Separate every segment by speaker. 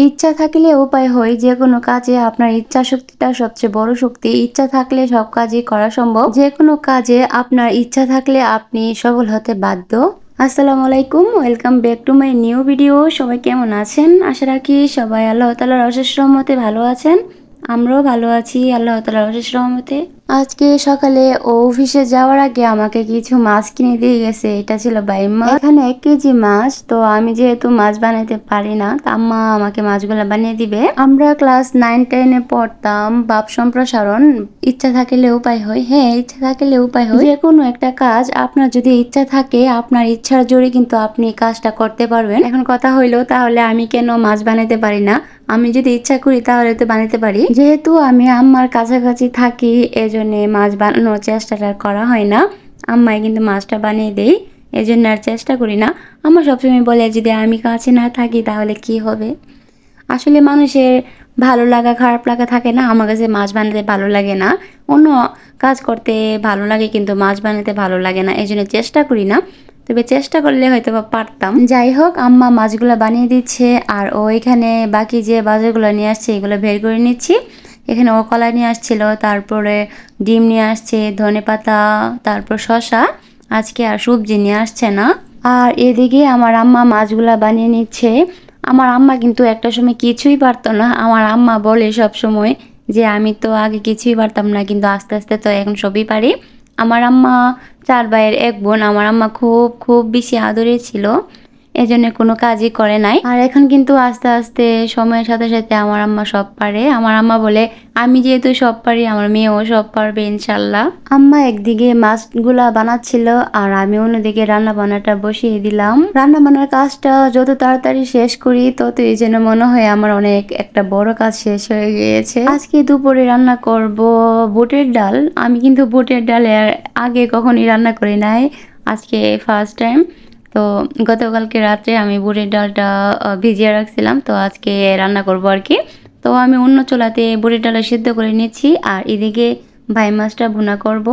Speaker 1: ইচ্ছা থাকলে উপায় হয়। যে কোনো কাজে আপনার ইচ্ছা শক্তিটা সবচেয়ে বড় শক্তি। ইচ্ছা থাকলে সব কাজই করা সম্ভব। যে কোনো কাজে আপনার ইচ্ছা থাকলে আপনি সফল হতে বাধ্য। আসসালামু আলাইকুম, welcome back to my new video. সবাই কেমন আছেন? আশা রাখি সবাই আল্লাহ তাআলার অশেষ রহমতে ভালো আছেন। আমরাও ভালো আছি আল্লাহ তাআলার অশেষ রহমতে। আজকে সকালে ও অফিসে যাওয়ার আগে আমাকে কিছু মাছ কিনে দিয়ে গেছে। এটা ছিল বাইম মাছ। এখানে 1 কেজি মাছ। তো আমি যেহেতু মাছ বানাতে পারি না, তা আম্মা আমাকে মাছগুলো বানিয়ে দিবে। আমরা ক্লাস 9-10 পড়তাম ভাব সম্প্রসারণ, ইচ্ছা থাকলে উপায় হয়। হ্যাঁ, ইচ্ছা থাকলে উপায় হয়। যে কোনো একটা কাজ আপনার যদি ইচ্ছা থাকে, আপনার ইচ্ছার জোরে কিন্তু আপনি কাজটা করতে পারবেন। এখন কথা হইলো, তাহলে আমি কেন মাছ বানাতে পারি না? আমি যদি ইচ্ছা করি তাহলে তো বানাতে পারি। যেহেতু আমি আম্মার কাছাকাছি থাকি, এজন্য মাছ বানানোর চেষ্টাটা করা হয় না। আম্মাই কিন্তু মাছটা বানিয়ে দেয়, এজন্য আর চেষ্টা করি না। আম্মা সবসময় বলে যদি আমি কাছে না থাকি তাহলে কি হবে। আসলে মানুষের ভালো লাগা খারাপ লাগা থাকে না। আমার কাছে মাছ বানাতে ভালো লাগে না, অন্য কাজ করতে ভালো লাগে, কিন্তু মাছ বানাতে ভালো লাগে না, এজন্য চেষ্টা করি না। তবে চেষ্টা করলে হয়তো বা পারতাম। যাই হোক, আম্মা মাছগুলো বানিয়ে দিচ্ছে, আর ও এখানে বাকি যে বাজারগুলো নিয়ে আসছে এগুলো বের করে নিচ্ছি। এখানে ও কলা নিয়ে আসছিল, তারপরে ডিম নিয়ে আসছে, ধনেপাতা, তারপর শসা। আজকে আর সবজি নিয়ে আসছে না। আর এদিকে আমার আম্মা মাছগুলা বানিয়ে নিচ্ছে। আমার আম্মা কিন্তু একটা সময় কিছুই পারতো না। আমার আম্মা বলে সব সময় যে আমি তো আগে কিছুই পারতাম না, কিন্তু আস্তে আস্তে তো এখন সবই পারি। আমার আম্মা 4 ভাইয়ের 1 বোন। আমার আম্মা খুব খুব বেশি আদরে ছিল, এজন্য কোনো কাজই করে নাই। আর এখন কিন্তু আস্তে আস্তে সময়ের সাথে সাথে আমার আম্মা সব পারে। আমার আম্মা বলে আমি যেহেতু সব পারি, আমার মেয়েও সব পারবে ইনশাল্লাহ। আম্মা একদিকে মাছগুলা বানাচ্ছিল আর আমি অন্যদিকে রান্না বান্নাটা বসিয়ে দিলাম। রান্না বান্নার কাজটা যত তাড়াতাড়ি শেষ করি ততই যেন মনে হয় আমার অনেক একটা বড় কাজ শেষ হয়ে গিয়েছে। আজকে দুপুরে রান্না করব বুটের ডাল। আমি কিন্তু বুটের ডালের আগে কখনোই রান্না করি নাই, আজকে ফার্স্ট টাইম। তো গতকালকে রাত্রে আমি বুটের ডালটা ভিজিয়ে রাখছিলাম, তো আজকে রান্না করব আর কি। তো আমি অন্য চুলাতে বুটের ডালটা সিদ্ধ করে নিচ্ছি, আর এদিকে ভাই মাছটা ভুনা করব।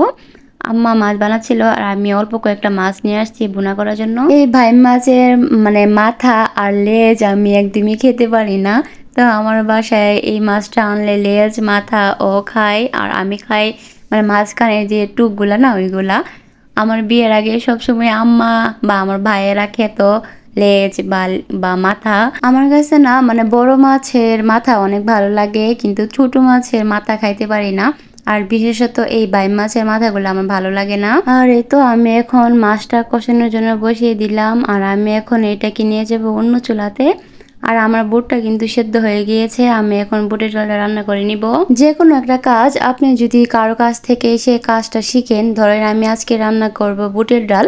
Speaker 1: আম্মা মাছ বানাচ্ছিল আর আমি অল্প কয়েকটা মাছ নিয়ে আসছি ভুনা করার জন্য। এই ভাই মাছের মানে মাথা আর লেজ আমি একদমই খেতে পারি না। তো আমার বাসায় এই মাছটা আনলে লেজ মাথা ও খায়, আর আমি খাই মানে মাঝখানে যে টুকগুলা না ওইগুলা। আমার বিয়ের আগে সবসময় আম্মা বা আমার ভাইয়েরা খেত লেজ বা মাথা। আমার কাছে না মানে বড় মাছের মাথা অনেক ভালো লাগে, কিন্তু ছোট মাছের মাথা খাইতে পারি না। আর বিশেষত এই বাইম মাছের মাথাগুলো আমার ভালো লাগে না। আর এই তো আমি এখন মাছটা কষানোর জন্য বসিয়ে দিলাম, আর আমি এখন এটাকে নিয়ে যাবো অন্য চুলাতে। আর আমার বুটটা কিন্তু সেদ্ধ হয়ে গিয়েছে, আমি এখন বুটের ডালটা রান্না করে নিব। যে কোনো একটা কাজ আপনি যদি কারো কাছ থেকে সে কাজটা শিখেন, ধরেন আমি আজকে রান্না করব বুটের ডাল,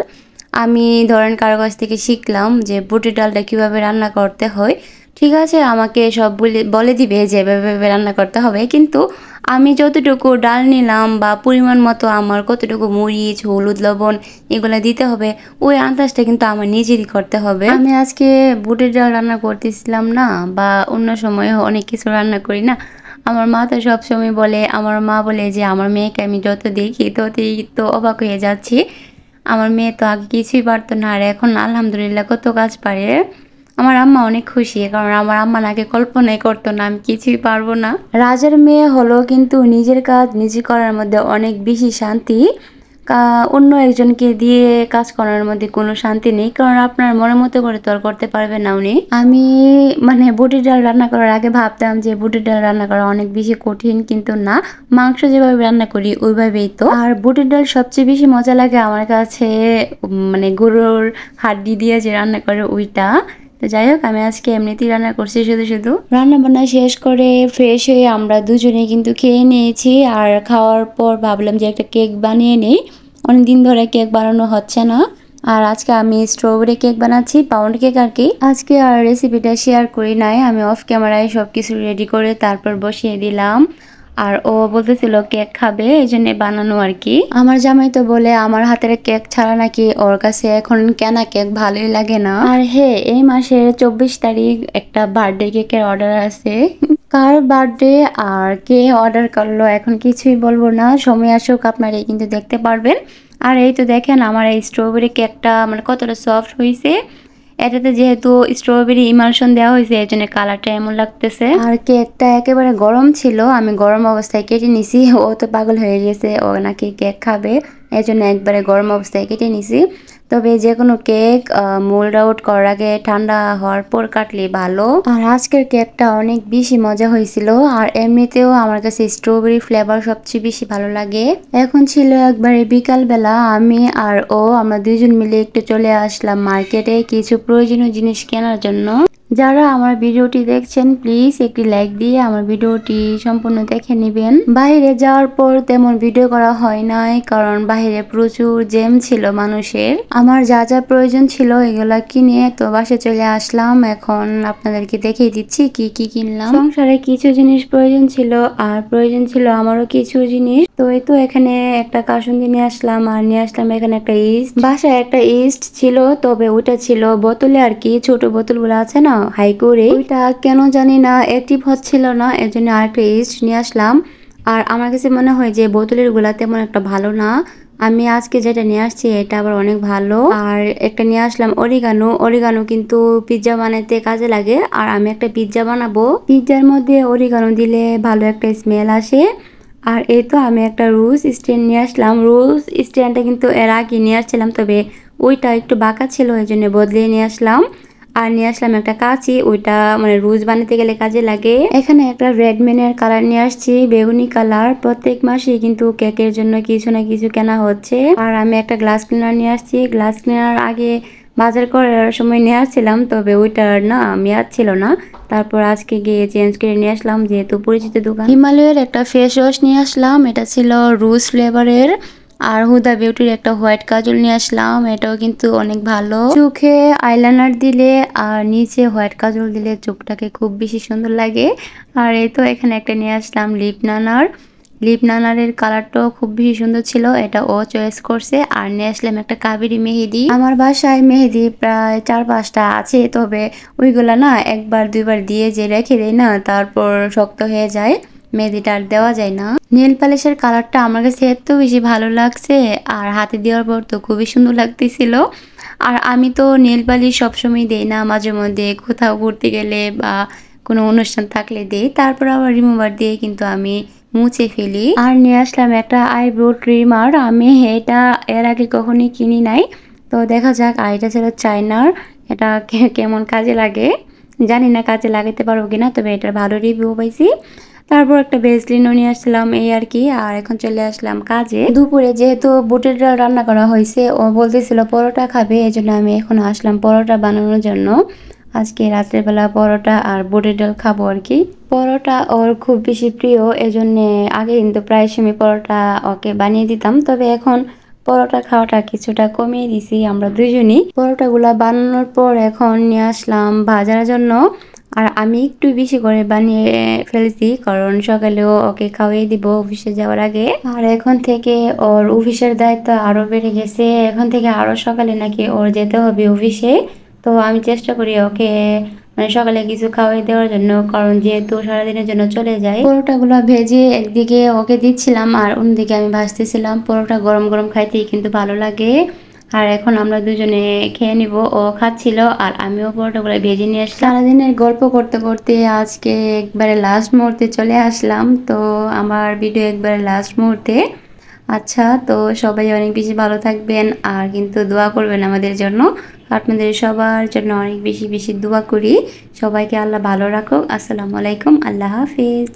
Speaker 1: আমি ধরেন কারো কাছ থেকে শিখলাম যে বুটের ডালটা কিভাবে রান্না করতে হয়, ঠিক আছে আমাকে সব বলে দিবে যে এভাবে রান্না করতে হবে, কিন্তু আমি যতটুকু ডাল নিলাম বা পরিমাণ মতো আমার কতটুকু মরিচ হলুদ লবণ এগুলো দিতে হবে, ওই আন্দাজটা কিন্তু আমার নিজেরই করতে হবে। আমি আজকে বুটের ডাল রান্না করতেছিলাম না, বা অন্য সময় অনেক কিছু রান্না করি না। আমার মা তো সবসময় বলে, আমার মা বলে যে আমার মেয়েকে আমি যত দেখি ততই তো অবাক হয়ে যাচ্ছি। আমার মেয়ে তো আগে কিছুই পারতো না, আর এখন আলহামদুলিল্লাহ কত কাজ পারে। আমার আম্মা অনেক খুশি, কারণ আমার আম্মা নাকি কল্পনাই করতো না আমি কিছুই পারবো না। রাজার মেয়ে হলো, কিন্তু নিজের কাজ নিজে করার মধ্যে অনেক বেশি শান্তি। অন্য একজনকে দিয়ে কাজ করার মধ্যে কোনো শান্তি নেই, কারণ আপনার মনের মতো করে তো আর করতে পারবে না উনি। আমি মানে বুটের ডাল রান্না করার আগে ভাবতাম যে বুটের ডাল রান্না করা অনেক বেশি কঠিন, কিন্তু না, মাংস যেভাবে রান্না করি ওইভাবেই তো। আর বুটের ডাল সবচেয়ে বেশি মজা লাগে আমার কাছে মানে গরুর হাড্ডি দিয়ে যে রান্না করে ওইটা। তো যাই হোক, আমি আজকে এমনিতেই রান্না করছি শুধু শুধু। রান্না বান্না শেষ করে ফ্রেশ হয়ে আমরা দুজনে কিন্তু খেয়ে নিয়েছি, আর খাওয়ার পর ভাবলাম যে একটা কেক বানিয়ে নেই, অনেকদিন ধরে কেক বানানো হচ্ছে না। আর আজকে আমি স্ট্রবেরি কেক বানাচ্ছি, পাউন্ড কেক আর কি। আজকে আর রেসিপিটা শেয়ার করি নাই, আমি অফ ক্যামেরায় সবকিছু রেডি করে তারপর বসিয়ে দিলাম। আর ও বলতেছিল কেক খাবে, এই জন্য বানানো আর কি। আমার জামাই তো বলে আমার হাতের কেক ছাড়া নাকি ওর কাছে এখন কেনা কেক ভালোই লাগে না। আর হে, এই মাসের 24 তারিখ একটা বার্থডে কেকের অর্ডার আছে। কার বার্থডে আর কে অর্ডার করলো এখন কিছুই বলবো না, সময় আসুক আপনারাই কিন্তু দেখতে পারবেন। আর এই তো দেখেন আমার এই স্ট্রবেরি কেকটা মানে কতটা সফট হয়েছে। এটাতে যেহেতু স্ট্রবেরি ইমালশন দেওয়া হয়েছে এর জন্য কালারটা এমন লাগতেছে। আর কেকটা একেবারে গরম ছিল, আমি গরম অবস্থায় কেটে নিছি। ও তো পাগল হয়ে গেছে, ও নাকি কেক খাবে, এই জন্য একবারে গরম অবস্থায় কেটে নিছি। তবে যে কোনো কেক মোল্ড আউট করার আগে ঠান্ডা হওয়ার পর কাটলে ভালো। আর আজকের কেকটা অনেক বেশি মজা হয়েছিল। আর এমনিতেও আমার কাছে স্ট্রবেরি ফ্লেভার সবচেয়ে বেশি ভালো লাগে। এখন ছিল একবারে বিকাল বেলা, আমি আর আমরা দুইজন মিলে একটু চলে আসলাম মার্কেটে কিছু প্রয়োজনীয় জিনিস কেনার জন্য। যারা আমার ভিডিওটি দেখছেন প্লিজ একটি লাইক দিয়ে আমার ভিডিওটি সম্পূর্ণ দেখে নেবেন। বাইরে যাওয়ার পর তেমন ভিডিও করা হয় নাই, কারণ বাইরে প্রচুর জ্যাম ছিল মানুষের। আমার যা যা প্রয়োজন ছিল এগুলা কিনে তো বাসায় চলে আসলাম। এখন আপনাদেরকে দেখিয়ে দিচ্ছি কি কি কিনলাম। সংসারে কিছু জিনিস প্রয়োজন ছিল, আর প্রয়োজন ছিল আমারও কিছু জিনিস। তো এই তো এখানে একটা কাসুন্দি নিয়ে আসলাম, আর নিয়ে আসলাম এখানে একটা ইস্ট। বাসায় একটা ইস্ট ছিল, তবে ওইটা ছিল বোতলে আর কি, ছোট বোতলগুলো আছে না হাই করে, ওইটা কেন জানি না অ্যাক্টিভ হচ্ছিল না, এর জন্য আরেকটা ইস্ট নিয়ে আসলাম। আর আমার কাছে মনে হয় যে বোতলের গুলা তেমন একটা ভালো না। আমি আজকে যেটা নিয়ে আসছি এটা আবার অনেক ভালো। আর একটা নিয়ে আসলাম অরিগানো। অরিগানো কিন্তু পিৎজা বানাতে কাজে লাগে, আর আমি একটা পিৎজা বানাবো, পিৎজার মধ্যে অরিগানো দিলে ভালো একটা স্মেল আসে। আর এই তো আমি একটা রুজ স্ট্যান্ড নিয়ে আসলাম। রুজ স্ট্যান্ডটা কিন্তু এর আগে নিয়ে আসছিলাম, তবে ওইটা একটু বাঁকা ছিল, এই জন্য বদলিয়ে নিয়ে আসলাম। আর নিয়ে আসলাম একটা কাঁচি, ওইটা মানে রুজ বানাতে গেলে কাজে লাগে। এখানে একটা রেডমেনের কালার নিয়ে আসছি, বেগুনি কালার। প্রত্যেক মাসে কিন্তু কেকের জন্য কিছু না কিছু কেনা হচ্ছে। আর আমি একটা গ্লাস ক্লিনার নিয়ে আসছি। গ্লাস ক্লিনার আগে বাজার করার সময় নিয়ে আসছিলাম, তবে ওইটার না মেয়াদ ছিল না। তারপর আজকে গিয়ে চেঞ্জ করে নিয়ে আসলাম, যেহেতু পরিচিত দোকান। হিমালয়ের একটা ফেস ওয়াশ নিয়ে আসলাম, এটা ছিল রুজ ফ্লেভারের। আর হুদা বিউটির একটা হোয়াইট কাজল নিয়ে আসলাম, এটাও কিন্তু অনেক ভালো। চোখে আইলাইনার দিলে আর নিচে হোয়াইট কাজল দিলে চোখটাকে খুব বেশি সুন্দর লাগে। আর এই তো এখানে একটা নিয়ে আসলাম লিপ নানারের কালারটাও খুব বেশি সুন্দর ছিল, এটা ও চয়েস করছে। আর নিয়ে আসলাম একটা কাবেরি মেহেদি। আমার বাসায় মেহেদি প্রায় 4-5টা আছে, তবে ওইগুলা না একবার দুইবার দিয়ে যে রেখে দেয় না, তারপর শক্ত হয়ে যায়, মেহেদিটা আর দেওয়া যায় না। নেল পালিশের কালারটা আমার কাছে এত বেশি ভালো লাগছে, আর হাতে দেওয়ার পর তো খুবই সুন্দর লাগতেছিল। আর আমি তো নেল পালিশ সবসময় দেই না, মাঝে মধ্যে কোথাও ঘুরতে গেলে বা কোনো অনুষ্ঠান থাকলে দেই, তারপর আবার রিমুভার দিয়ে কিন্তু আমি মুছে ফেলি। আর নিয়ে আসলাম একটা আইব্রো ট্রিমার, আমি এটা এর আগে কখনই কিনি নাই, তো দেখা যাক। আর এটা ছিল চায়নার, এটা কেমন কাজে লাগে জানি না, কাজে লাগাতে পারবো কিনা, তবে এটার ভালো রিভিউ পাইছি। তারপর একটা ভেজলিনও নিয়ে আসলাম, এই আর কি। আর এখন চলে আসলাম কাজে। দুপুরে যেহেতু বুটের ডাল রান্না করা হয়েছে, ও বলতেছিল পরোটা খাবে, এই জন্য আমি এখন আসলাম পরোটা বানানোর জন্য। আজকে রাত্রের বেলা পরোটা আর বুটের ডাল খাবো আর কি। পরোটা ওর খুব বেশি প্রিয়, এজন্যে আগে কিন্তু প্রায় সময় পরোটা ওকে বানিয়ে দিতাম, তবে এখন পরোটা খাওয়াটা কিছুটা কমিয়ে দিছি আমরা দুজনই। পরোটাগুলা বানানোর পর এখন নিয়ে আসলাম ভাজার জন্য। আর আমি একটু বেশি করে বানিয়ে ফেলছি, কারণ সকালেও ওকে খাওয়াই দিব অফিসে যাওয়ার আগে। আর এখন থেকে ওর অফিসের দায়িত্ব আরো বেড়ে গেছে, এখন থেকে আরো সকালে নাকি ওর যেতে হবে অফিসে। তো আমি চেষ্টা করি ওকে মানে সকালে কিছু খাওয়াই দেওয়ার জন্য, কারণ যেহেতু সারাদিনের জন্য চলে যায়। পরোটাগুলো ভেজে একদিকে ওকে দিচ্ছিলাম, আর অন্যদিকে আমি ভাজতেছিলাম। পরোটা গরম গরম খাইতেই কিন্তু ভালো লাগে। আর এখন আমরা দুজনে খেয়ে নিব, ও খাচ্ছিল আর আমিও পরোটাগুলো ভেজে নিয়ে আসলাম। সারাদিনের গল্প করতে করতে আজকে একবারে লাস্ট মুহূর্তে চলে আসলাম, তো আমার ভিডিও একবারে লাস্ট মুহূর্তে। আচ্ছা, তো সবাই অনেক বেশি ভালো থাকবেন, আর কিন্তু দোয়া করবেন আমাদের জন্য। আপনাদের সবার জন্য অনেক বেশি বেশি দোয়া করি। সবাইকে আল্লাহ ভালো রাখুক। আসসালামু আলাইকুম, আল্লাহ হাফিজ।